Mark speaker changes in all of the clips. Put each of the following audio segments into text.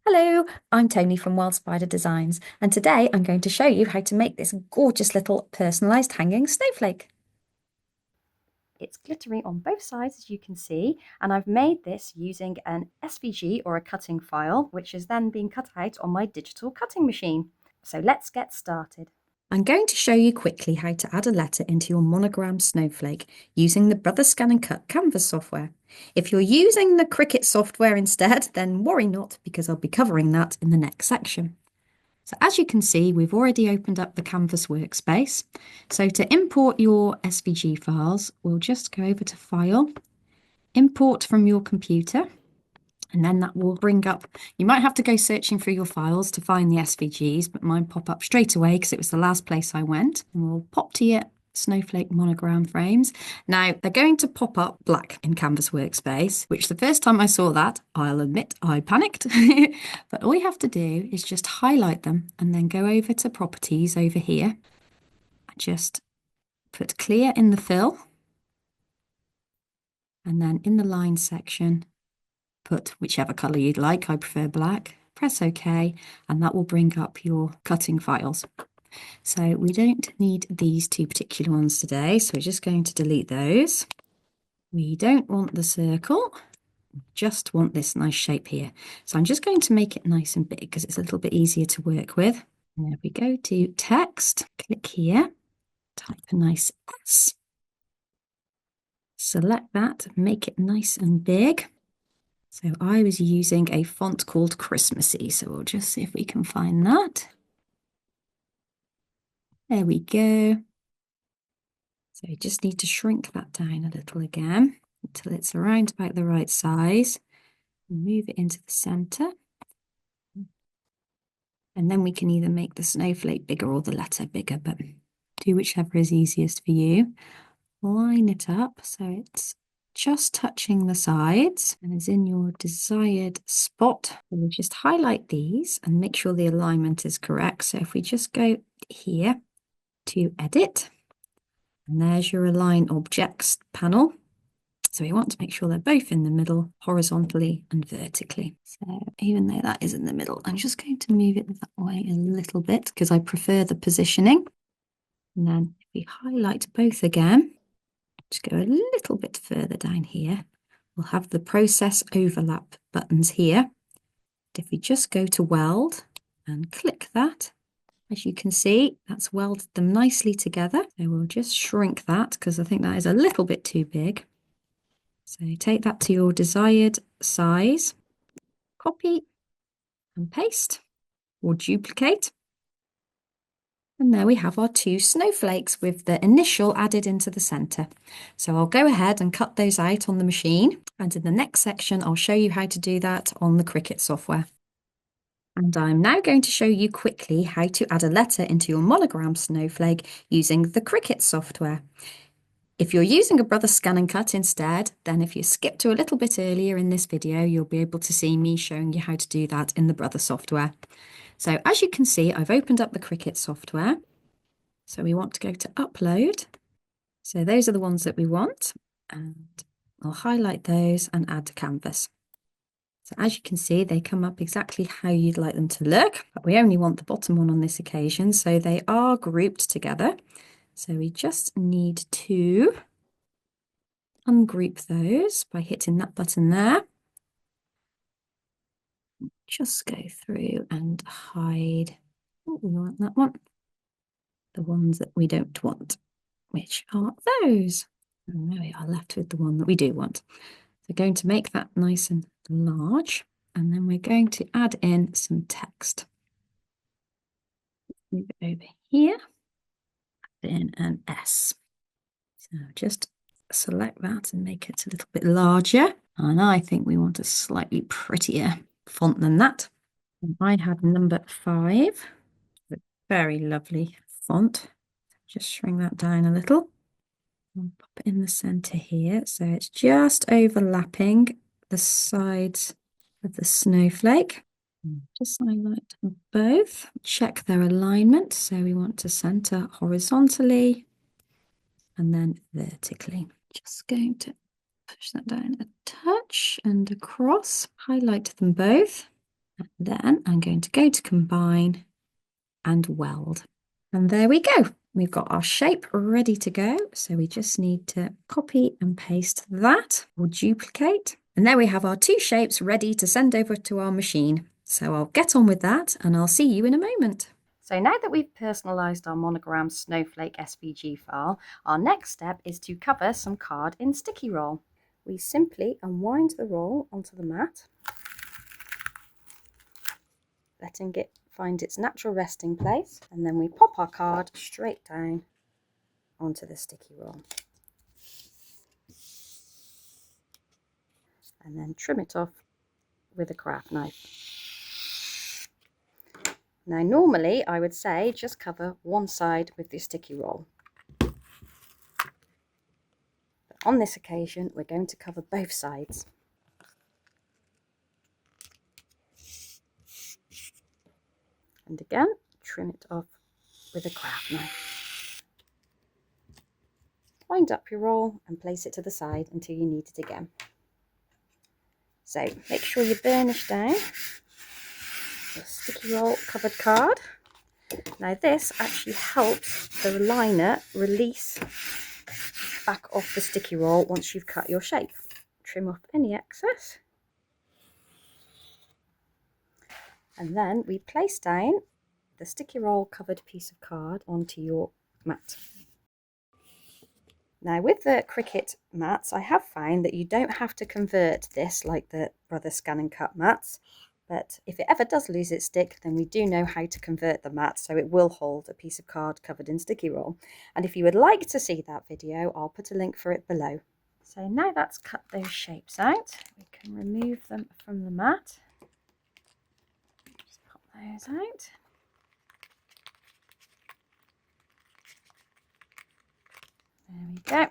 Speaker 1: Hello, I'm Tony from Wild Spider Designs, and today I'm going to show you how to make this gorgeous little personalised hanging snowflake. It's glittery on both sides, as you can see, and I've made this using an SVG or a cutting file, which is then being cut out on my digital cutting machine. So let's get started. I'm going to show you quickly how to add a letter into your Monogram snowflake using the Brother Scan and Cut canvas software. If you're using the Cricut software instead, then worry not, because I'll be covering that in the next section. So as you can see, we've already opened up the Canvas workspace. So to import your SVG files, we'll just go over to File, Import from your computer, and then that will bring up, you might have to go searching through your files to find the SVGs, but mine pop up straight away because it was the last place I went. And we'll pop to your Snowflake monogram frames. Now, they're going to pop up black in Canvas Workspace, which the first time I saw that, I'll admit I panicked. But all you have to do is just highlight them and then go over to Properties over here. Just put Clear in the fill. And then in the line section, put whichever colour you'd like. I prefer black. Press OK, and that will bring up your cutting files. So we don't need these two particular ones today, so we're just going to delete those. We don't want the circle, just want this nice shape here. So I'm just going to make it nice and big because it's a little bit easier to work with. And there we go to text, click here, type a nice S. Select that, make it nice and big. So I was using a font called Christmassy, so we'll just see if we can find that. There we go. So you just need to shrink that down a little again until it's around about the right size. Move it into the center. And then we can either make the snowflake bigger or the letter bigger, but do whichever is easiest for you. Line it up so it's just touching the sides and is in your desired spot. And we just highlight these and make sure the alignment is correct. So if we just go here to edit, and there's your align objects panel. So we want to make sure they're both in the middle, horizontally and vertically. So even though that is in the middle, I'm just going to move it that way a little bit because I prefer the positioning. And then if we highlight both again, just go a little bit further down here, we'll have the process overlap buttons here. If we just go to weld and click that, as you can see, that's welded them nicely together. So we'll just shrink that because I think that is a little bit too big. So take that to your desired size, copy and paste or duplicate. And there we have our two snowflakes with the initial added into the center. So I'll go ahead and cut those out on the machine. And in the next section, I'll show you how to do that on the Cricut software. And I'm now going to show you quickly how to add a letter into your monogram snowflake using the Cricut software. If you're using a Brother Scan and Cut instead, then if you skip to a little bit earlier in this video, you'll be able to see me showing you how to do that in the Brother software. So as you can see, I've opened up the Cricut software. So we want to go to Upload. So those are the ones that we want. And I'll highlight those and add to Canvas. So as you can see, they come up exactly how you'd like them to look, but we only want the bottom one on this occasion, so they are grouped together. So we just need to ungroup those by hitting that button there. Just go through and hide, oh, we want that one, the ones that we don't want, which are those. And there we are, left with the one that we do want. So going to make that nice and large, and then we're going to add in some text. Move it over here, add in an S. So just select that and make it a little bit larger. And I think we want a slightly prettier font than that. And I have number 5, a very lovely font. Just shrink that down a little. I'll pop it in the center here. So it's just overlapping the sides of the snowflake. Just highlight them both. Check their alignment. So we want to center horizontally and then vertically. Just going to push that down a touch and across. Highlight them both. Then I'm going to go to combine and weld. And there we go. We've got our shape ready to go. So we just need to copy and paste that or duplicate. And there we have our two shapes ready to send over to our machine. So I'll get on with that and I'll see you in a moment. So now that we've personalised our Monogram Snowflake SVG file, our next step is to cover some card in sticky roll. We simply unwind the roll onto the mat, letting it find its natural resting place, and then we pop our card straight down onto the sticky roll. And then trim it off with a craft knife. Now normally I would say just cover one side with the sticky roll. But on this occasion we're going to cover both sides. And again, trim it off with a craft knife. Wind up your roll and place it to the side until you need it again. So make sure you burnish down your sticky roll covered card. Now this actually helps the liner release back off the sticky roll once you've cut your shape. Trim off any excess. And then we place down the sticky roll covered piece of card onto your mat. Now with the Cricut mats, I have found that you don't have to convert this like the Brother Scan and Cut mats, but if it ever does lose its stick, then we do know how to convert the mat so it will hold a piece of card covered in sticky roll. And if you would like to see that video, I'll put a link for it below. So now that's cut those shapes out, we can remove them from the mat. Just pop those out. There we go.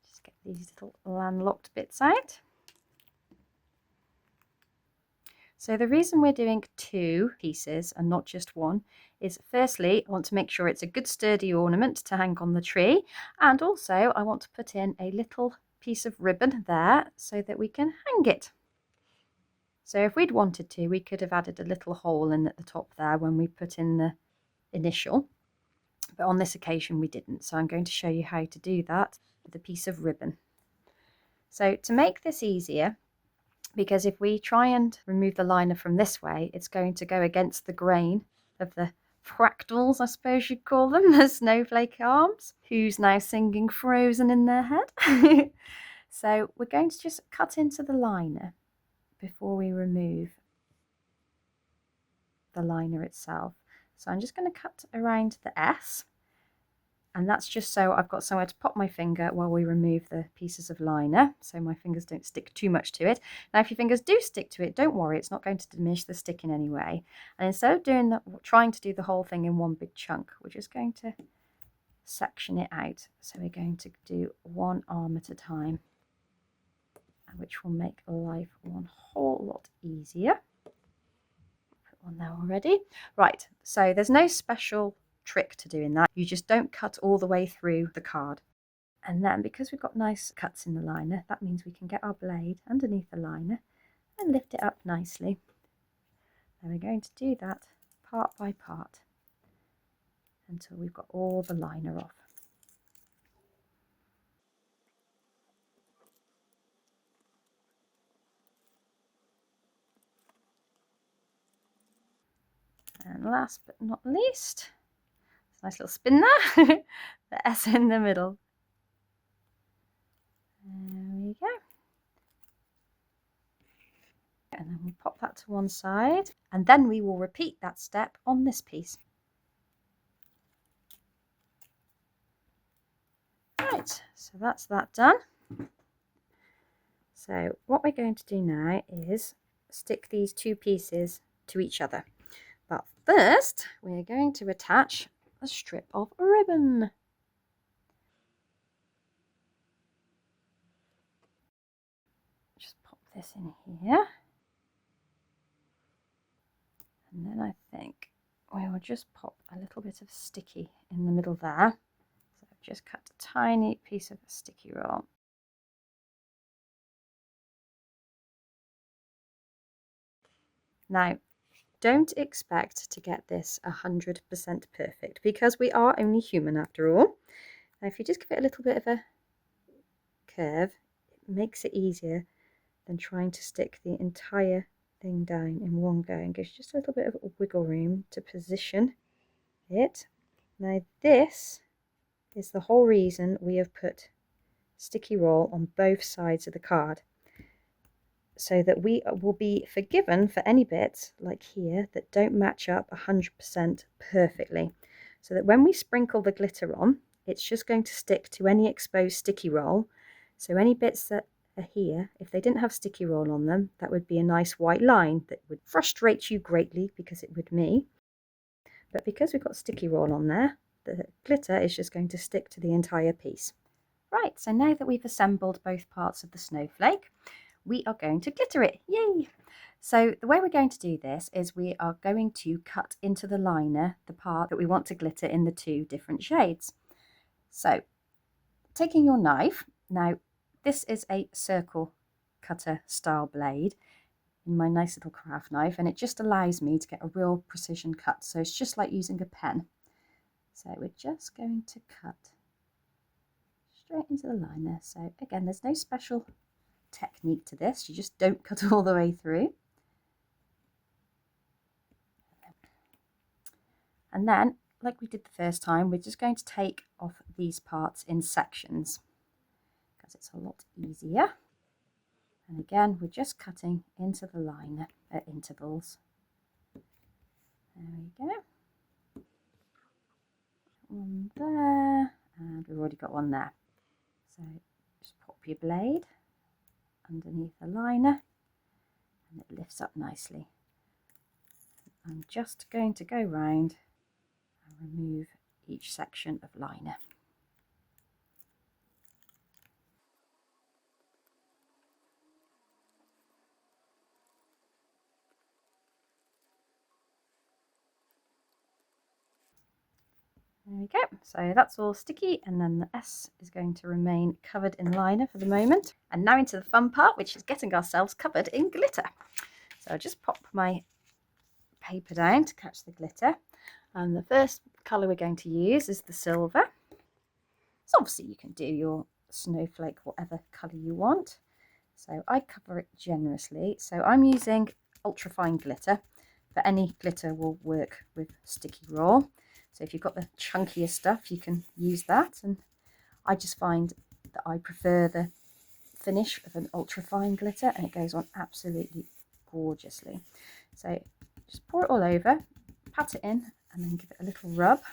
Speaker 1: Just get these little landlocked bits out. So the reason we're doing two pieces and not just one is firstly, I want to make sure it's a good sturdy ornament to hang on the tree. And also I want to put in a little piece of ribbon there so that we can hang it. So if we'd wanted to, we could have added a little hole in at the top there when we put in the initial. But on this occasion we didn't. So I'm going to show you how to do that with a piece of ribbon. So to make this easier, because if we try and remove the liner from this way, it's going to go against the grain of the fractals, I suppose you'd call them, the snowflake arms. Who's now singing Frozen in their head? So we're going to just cut into the liner before we remove the liner itself. So I'm just going to cut around the S, and that's just so I've got somewhere to pop my finger while we remove the pieces of liner, so my fingers don't stick too much to it. Now if your fingers do stick to it, don't worry, it's not going to diminish the stick in any way. And instead of doing trying to do the whole thing in one big chunk, we're just going to section it out. So we're going to do one arm at a time, which will make life one whole lot easier. Put one there already. Right, so there's no special trick to doing that. You just don't cut all the way through the card. And then because we've got nice cuts in the liner, that means we can get our blade underneath the liner and lift it up nicely. And we're going to do that part by part until we've got all the liner off. And last but not least, nice little spin there, the S in the middle. There we go. And then we'll pop that to one side, and then we will repeat that step on this piece. Right, so that's that done. So what we're going to do now is stick these two pieces to each other. But first, we're going to attach a strip of ribbon. Just pop this in here. And then I think we will just pop a little bit of sticky in the middle there. So I've just cut a tiny piece of sticky roll. Now, don't expect to get this 100% perfect because we are only human after all. Now, if you just give it a little bit of a curve, it makes it easier than trying to stick the entire thing down in one go, and gives just a little bit of wiggle room to position it. Now, this is the whole reason we have put sticky roll on both sides of the card, so that we will be forgiven for any bits like here that don't match up 100% perfectly, so that when we sprinkle the glitter on, it's just going to stick to any exposed sticky roll. So any bits that are here, if they didn't have sticky roll on them, that would be a nice white line that would frustrate you greatly, because it would me. But because we've got sticky roll on there, the glitter is just going to stick to the entire piece. Right, so now that we've assembled both parts of the snowflake, we are going to glitter it. Yay! So the way we're going to do this is we are going to cut into the liner the part that we want to glitter in the 2 different shades. So taking your knife, now this is a circle cutter style blade in my nice little craft knife, and it just allows me to get a real precision cut. So it's just like using a pen. So we're just going to cut straight into the liner. So again, there's no special technique to this, you just don't cut all the way through. And then, like we did the first time, we're just going to take off these parts in sections because it's a lot easier. And again, we're just cutting into the liner at intervals. There we go. One there, and we've already got one there. So just pop your blade underneath the liner and it lifts up nicely. I'm just going to go round and remove each section of liner. There we go, so that's all sticky, and then the S is going to remain covered in liner for the moment. And now into the fun part, which is getting ourselves covered in glitter. So I'll just pop my paper down to catch the glitter, and the first colour we're going to use is the silver. So obviously you can do your snowflake whatever colour you want. So I cover it generously, so I'm using ultrafine glitter, but any glitter will work with sticky roll. So if you've got the chunkier stuff, you can use that, and I just find that I prefer the finish of an ultrafine glitter, and it goes on absolutely gorgeously. So just pour it all over, pat it in, and then give it a little rub.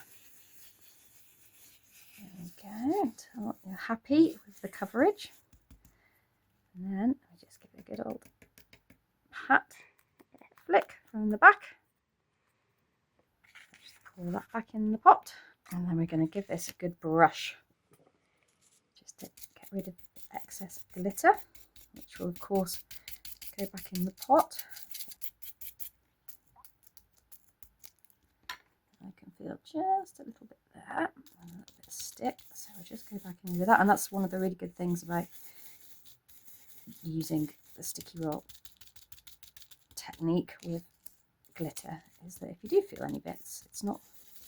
Speaker 1: There we go, until you're happy with the coverage. And then I just give it a good old pat, flick from the back. Just pour that back in the pot, and then we're going to give this a good brush just to get rid of the excess glitter, which will of course go back in the pot. I can feel just a little bit there, and a little bit of stick, so I'll just go back in with that. And that's one of the really good things about using the sticky roll technique with glitter, is that if you do feel any bits, it's not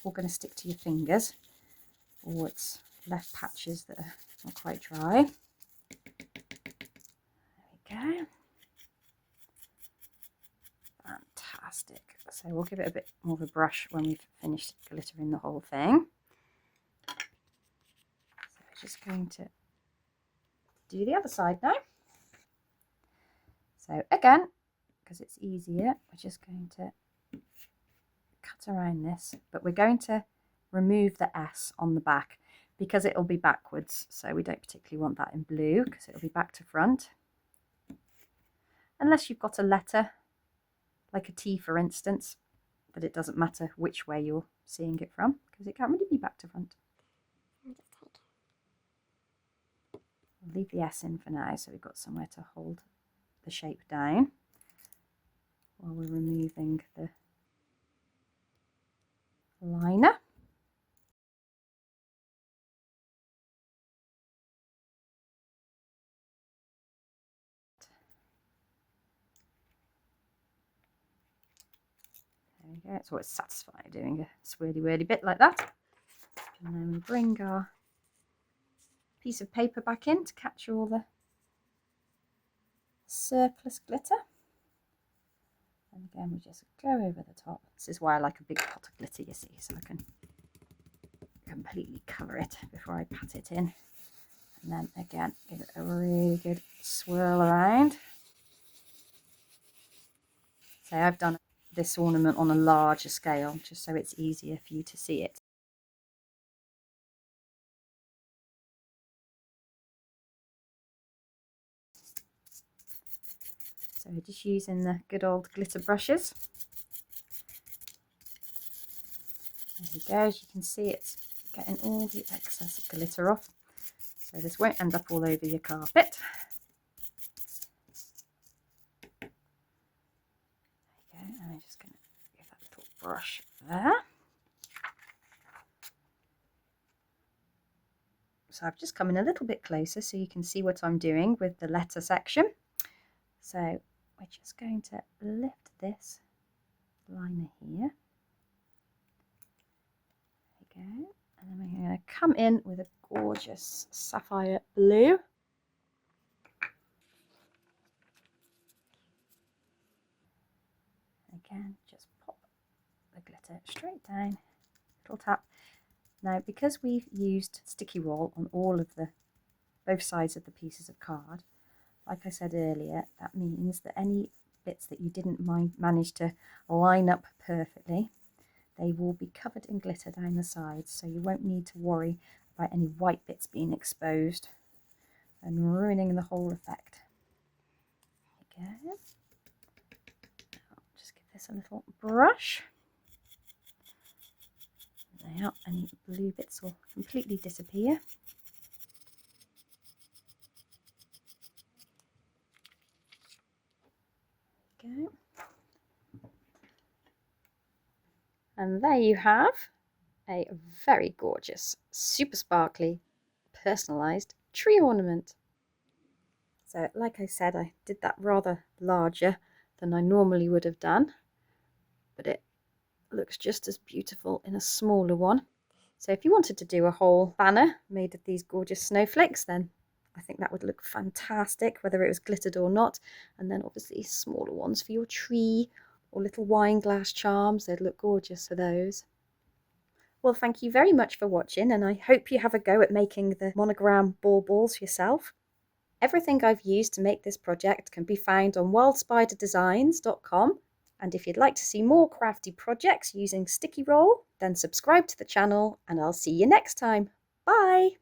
Speaker 1: all going to stick to your fingers, or it's left patches that are not quite dry. There we go. Fantastic. So we'll give it a bit more of a brush when we've finished glittering the whole thing. So we're just going to do the other side now. So again, because it's easier, we're just going to cut around this, but we're going to remove the S on the back because it'll be backwards, so we don't particularly want that in blue because it'll be back to front. Unless you've got a letter, like a T for instance, that it doesn't matter which way you're seeing it from because it can't really be back to front. We'll leave the S in for now so we've got somewhere to hold the shape down while we're removing the liner. Okay, it's always satisfying doing a swirly bit like that. And then we bring our piece of paper back in to catch all the surplus glitter. And again, we just go over the top. This is why I like a big pot of glitter, you see, so I can completely cover it before I pat it in. And then again, give it a really good swirl around. So I've done this ornament on a larger scale, just so it's easier for you to see it. So just using the good old glitter brushes. There we go, as you can see, it's getting all the excess glitter off. So this won't end up all over your carpet. Okay, and I'm just going to give that little brush there. So I've just come in a little bit closer so you can see what I'm doing with the letter section. So we're just going to lift this liner here. There we go. And then we're going to come in with a gorgeous sapphire blue. Again, just pop the glitter straight down, little tap. Now, because we've used sticky roll on all of both sides of the pieces of card, like I said earlier, that means that any bits that you didn't manage to line up perfectly, they will be covered in glitter down the sides, so you won't need to worry about any white bits being exposed and ruining the whole effect. There we go. I'll just give this a little brush. There, any blue bits will completely disappear. There we go. And there you have a very gorgeous, super sparkly, personalised tree ornament. So like I said, I did that rather larger than I normally would have done, but it looks just as beautiful in a smaller one. So if you wanted to do a whole banner made of these gorgeous snowflakes, then I think that would look fantastic, whether it was glittered or not. And then obviously smaller ones for your tree or little wine glass charms, they'd look gorgeous for those. Well, thank you very much for watching, and I hope you have a go at making the Monogram balls yourself. Everything I've used to make this project can be found on wildspiderdesigns.com. And if you'd like to see more crafty projects using sticky roll, then subscribe to the channel, and I'll see you next time. Bye!